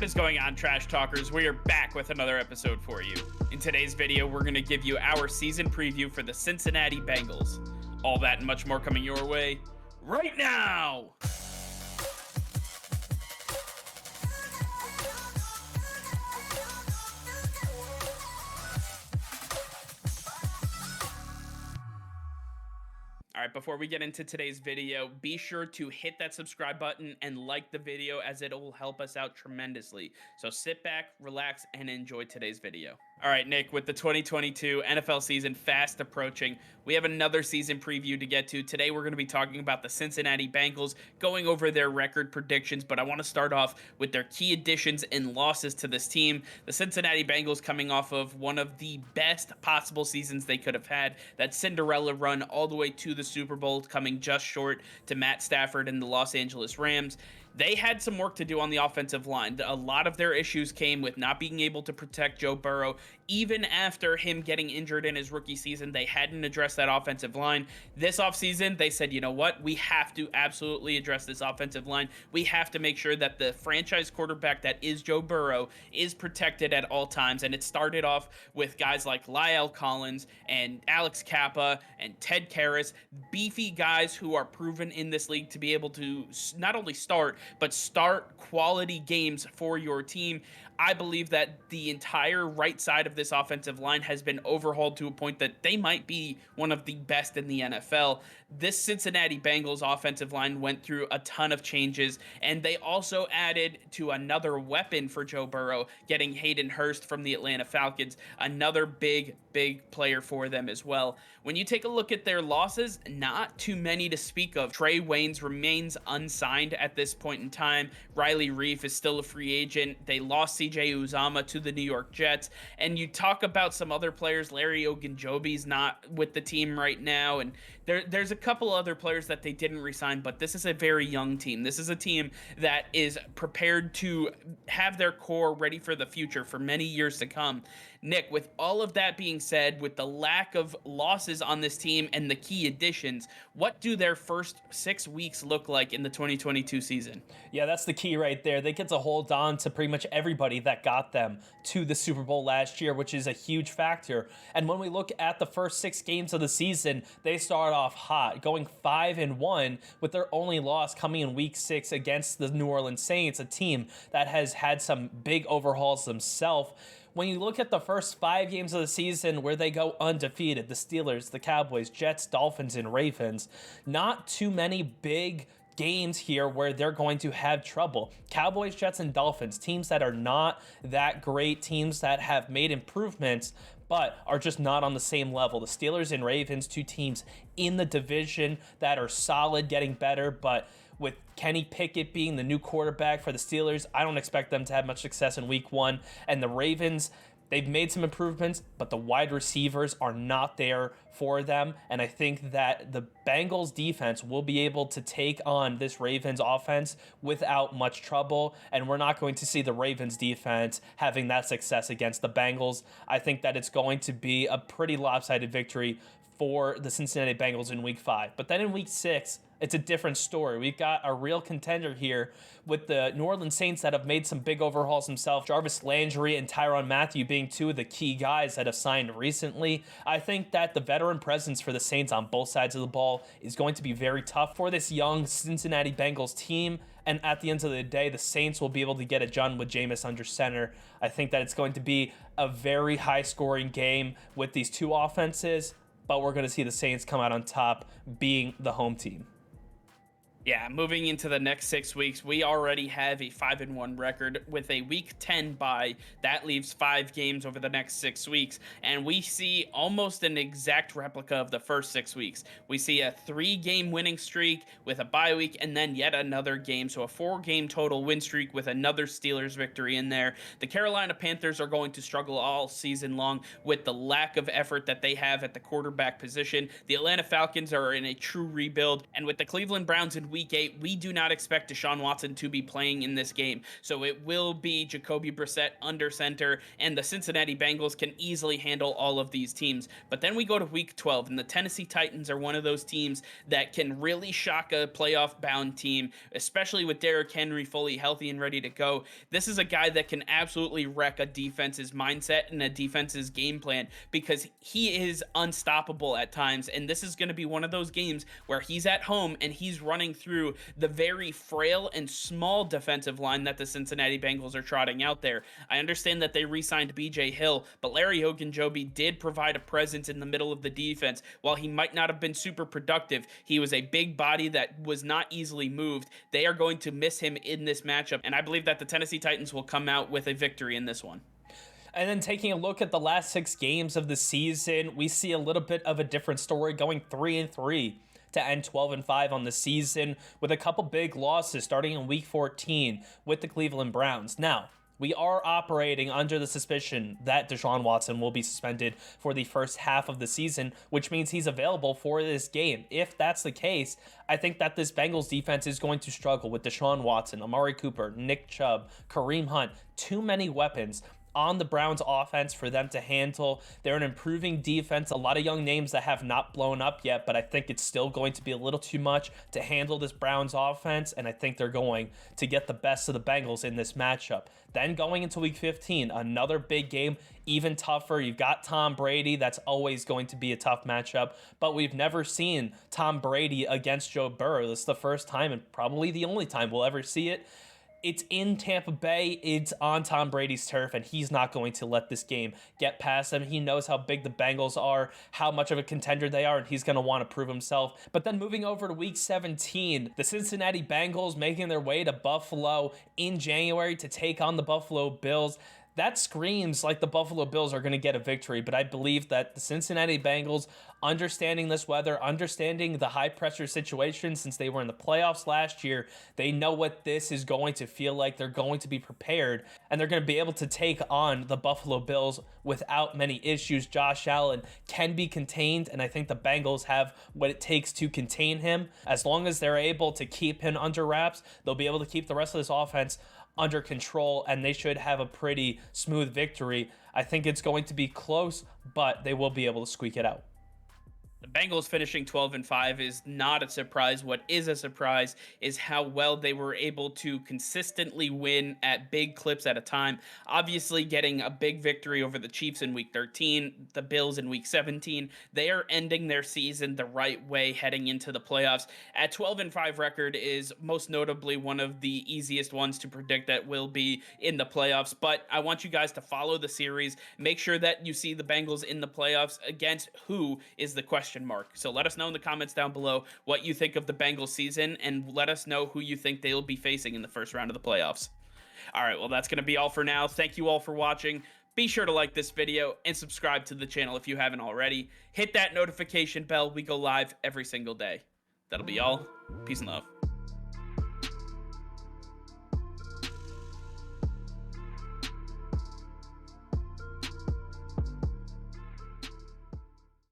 What is going on, Trash Talkers? We are back with another episode for you. In today's video, we're going to give you our season preview for the Cincinnati Bengals. All that and much more coming your way right now! All right, before we get into today's video, be sure to hit that subscribe button and like the video as it will help us out tremendously. So sit back, relax, and enjoy today's video. All right, Nick, with the 2022 NFL season fast approaching, we have another season preview to get to. Today, we're going to be talking about the Cincinnati Bengals, going over their record predictions, but I want to start off with their key additions and losses to this team. The Cincinnati Bengals coming off of one of the best possible seasons they could have had, that Cinderella run all the way to the Super Bowl, coming just short to Matt Stafford and the Los Angeles Rams. They had some work to do on the offensive line. A lot of their issues came with not being able to protect Joe Burrow. Even after him getting injured in his rookie season, they hadn't addressed that offensive line. This offseason, they said, you know what? We have to absolutely address this offensive line. We have to make sure that the franchise quarterback that is Joe Burrow is protected at all times. And it started off with guys like Lyle Collins and Alex Cappa and Ted Karras, beefy guys who are proven in this league to be able to not only start quality games for your team. I believe that the entire right side of this offensive line has been overhauled to a point that they might be one of the best in the NFL. This Cincinnati Bengals offensive line went through a ton of changes, and they also added to another weapon for Joe Burrow, getting Hayden Hurst from the Atlanta Falcons, another big player for them as well. When you take a look at their losses, not too many to speak of. Trae Waynes remains unsigned at this point in time. Riley Reef is still a free agent. They lost CJ Uzomah to the New York Jets. And you talk about some other players. Larry Ogunjobi's not with the team right now. And there's a couple other players that they didn't resign, but this is a very young team. This is a team that is prepared to have their core ready for the future for many years to come. Nick, with all of that being said, with the lack of losses on this team and the key additions, what do their first 6 weeks look like in the 2022 season? Yeah, that's the key right there. They get to hold on to pretty much everybody that got them to the Super Bowl last year, which is a huge factor. And when we look at the first 6 games of the season, they start off hot, going 5-1, with their only loss coming in week 6 against the New Orleans Saints, a team that has had some big overhauls themselves. When you look at the first 5 games of the season where they go undefeated, the Steelers, the Cowboys, Jets, Dolphins, and Ravens, not too many big games here where they're going to have trouble. Cowboys, Jets, and Dolphins, teams that are not that great, teams that have made improvements, but are just not on the same level. The Steelers and Ravens, 2 teams in the division that are solid, getting better, but with Kenny Pickett being the new quarterback for the Steelers, I don't expect them to have much success in week 1. And the Ravens, they've made some improvements, but the wide receivers are not there for them. And I think that the Bengals defense will be able to take on this Ravens offense without much trouble. And we're not going to see the Ravens defense having that success against the Bengals. I think that it's going to be a pretty lopsided victory for the Cincinnati Bengals in week 5. But then in week 6, it's a different story. We've got a real contender here with the New Orleans Saints that have made some big overhauls themselves. Jarvis Landry and Tyrann Mathieu being 2 of the key guys that have signed recently. I think that the veteran presence for the Saints on both sides of the ball is going to be very tough for this young Cincinnati Bengals team. And at the end of the day, the Saints will be able to get it done with Jameis under center. I think that it's going to be a very high-scoring game with these 2 offenses, but we're going to see the Saints come out on top being the home team. Yeah, moving into the next 6 weeks, we already have a 5-1 record with a week 10 bye. That leaves 5 games over the next 6 weeks, and we see almost an exact replica of the first 6 weeks. We see a 3-game winning streak with a bye week, and then yet another game, so a 4-game total win streak with another Steelers victory in there. The Carolina Panthers are going to struggle all season long with the lack of effort that they have at the quarterback position. The Atlanta Falcons are in a true rebuild, and with the Cleveland Browns in week 8, we do not expect Deshaun Watson to be playing in this game. So it will be Jacoby Brissett under center, and the Cincinnati Bengals can easily handle all of these teams. But then we go to week 12, and the Tennessee Titans are one of those teams that can really shock a playoff bound team, especially with Derrick Henry fully healthy and ready to go. This is a guy that can absolutely wreck a defense's mindset and a defense's game plan because he is unstoppable at times. And this is going to be one of those games where he's at home and he's running through the very frail and small defensive line that the Cincinnati Bengals are trotting out there. I understand that they re-signed BJ Hill, but Larry Ogunjobi did provide a presence in the middle of the defense. While he might not have been super productive, he was a big body that was not easily moved. They are going to miss him in this matchup, and I believe that the Tennessee Titans will come out with a victory in this one. And then taking a look at the last 6 games of the season, we see a little bit of a different story, going 3-3 to end 12-5 on the season, with a couple big losses starting in week 14 with the Cleveland Browns. Now, we are operating under the suspicion that Deshaun Watson will be suspended for the first half of the season, which means he's available for this game. If that's the case, I think that this Bengals defense is going to struggle with Deshaun Watson, Amari Cooper, Nick Chubb, Kareem Hunt, too many weapons on the Browns offense for them to handle. They're an improving defense, a lot of young names that have not blown up yet, but I think it's still going to be a little too much to handle this Browns offense, and I think they're going to get the best of the Bengals in this matchup. Then going into week 15, another big game, even tougher. You've got Tom Brady. That's always going to be a tough matchup, but we've never seen Tom Brady against Joe Burrow. This is the first time and probably the only time we'll ever see it. It's in Tampa Bay, it's on Tom Brady's turf, and he's not going to let this game get past him. He knows how big the Bengals are, how much of a contender they are, and he's going to want to prove himself. But then moving over to week 17, the Cincinnati Bengals making their way to Buffalo in January to take on the Buffalo Bills. That screams like the Buffalo Bills are going to get a victory, but I believe that the Cincinnati Bengals, understanding this weather, understanding the high-pressure situation since they were in the playoffs last year, they know what this is going to feel like. They're going to be prepared, and they're going to be able to take on the Buffalo Bills without many issues. Josh Allen can be contained, and I think the Bengals have what it takes to contain him. As long as they're able to keep him under wraps, they'll be able to keep the rest of this offense under control, and they should have a pretty smooth victory. I think it's going to be close, but they will be able to squeak it out. The Bengals finishing 12-5 is not a surprise. What is a surprise is how well they were able to consistently win at big clips at a time. Obviously, getting a big victory over the Chiefs in week 13, the Bills in week 17. They are ending their season the right way heading into the playoffs. At 12-5 record is most notably one of the easiest ones to predict that will be in the playoffs. But I want you guys to follow the series. Make sure that you see the Bengals in the playoffs against who is the question mark. So let us know in the comments down below what you think of the Bengals season, and let us know who you think they'll be facing in the first round of the playoffs. All right, well, that's going to be all for now. Thank you all for watching. Be sure to like this video and subscribe to the channel if you haven't already. Hit that notification bell. We go live every single day. That'll be all. Peace and love.